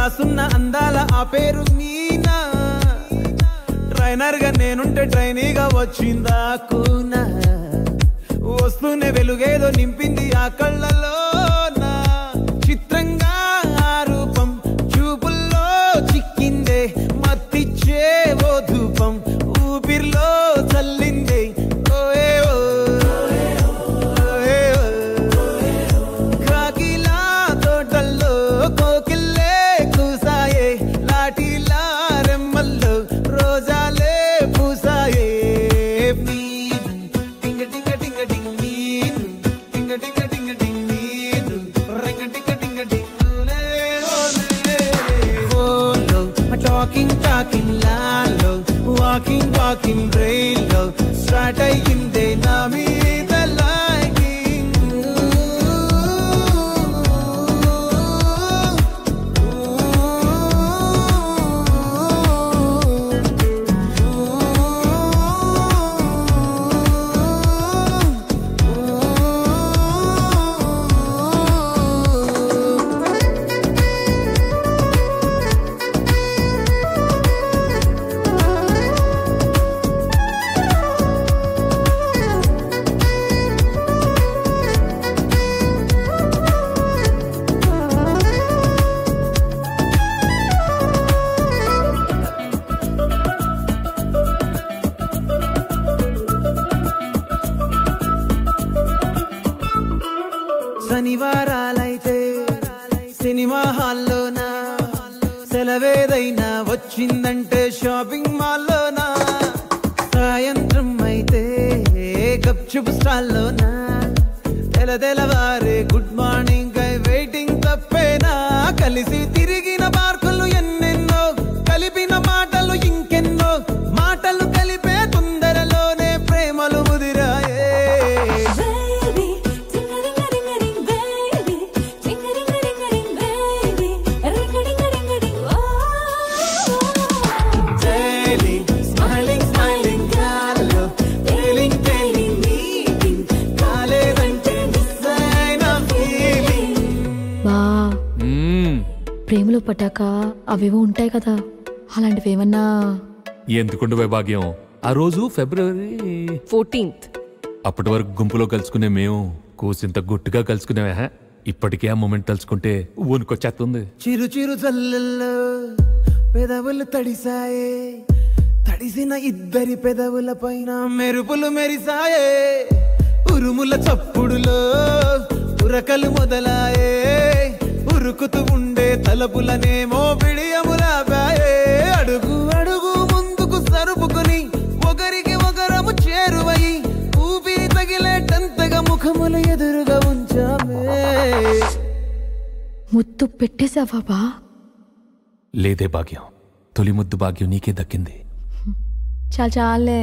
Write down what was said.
రాసున్న అందాల ఆ పేరు మీనా. ట్రైనర్ గా నేనుంటే ట్రైనీగా వచ్చిందా కూనా. వస్తూనే వెలుగేదో నింపింది ఆ కళ్ళలో. చిత్రంగా ఆ రూపం చూపుల్లో చిక్కిందే. మత్తిచ్చే ఓ ధూపం ఊపిరిలో చల్లిందే. కాకిలా తోటల్లో కోకిల్లే కూసాయే. లాఠీలా రెమ్మల్లో రోజాలే పూసాయే. టింగ టింగ టింగ టింగ్ నీరు టింగ టింగ టింగ టింగ్ నీరు రింగ టింగ టింగ టింగులే ఓలో. టాకింగ్ టాకింగ్ లాలో వాకింగ్ వాకింగ్ బ్రెయిన్లో స్టార్ట్ అయ్యిందే నా మీద లైకింగ్. శనివారాలైతే సినిమా హాల్లోనా. సెలవేదైనా వచ్చిందంటే షాపింగ్ మాల్లోనా. సాయంత్రం అయితే గప్చుప్ స్టాల్లోనా. తెలవారే గుడ్ మార్నింగ్ ఐ వెయిటింగ్ తప్పేనా. కలిసి తిరిగిన పార్కులు ఎన్నెన్నో. కలిపిన మాటలు ఇంకెన్నో. మాటలు కలిపే తొందరలోనే ప్రేమలు ముదిరాయే. ప్రేమలో పట్టాక అవేవో ఉంటాయి కదా, అలాంటివి ఏమన్నా? ఎందుకుండు వైభాగ్యం, ఆ రోజు February 14th. అప్పటి వరకు గుంపులో కలుసుకునే మేము కూసింత గుట్టుగా కలుసుకునేవా. ఇప్పటికే ఆ మూమెంట్ తలుచుకుంటే ఊనుకొచ్చేస్తుంది. చిరు చిరు చల్లల్లో పెదవులు తడిసాయే. తడిసిన ఇద్దరి పెదవుల పైన మెరుపులు మెరిసాయే. ఉరుముల చప్పుడులో ఉరకలు మొదలాయే. ఉరుకుతూ ఉండే తలపులనేమో బిడియములాపాయే. అడుగు అడుగు ముందుకు సరుపుకుని ఒకరికి ఒకరము చేరువయి ఊపిరి తగిలేటంతగా ముఖములు ఎదురుగా ఉంచామే. ముద్దు పెట్టేశావా బా? లేదే భాగ్యం, తొలి ముద్దు భాగ్యం నీకే దక్కింది. చాలే.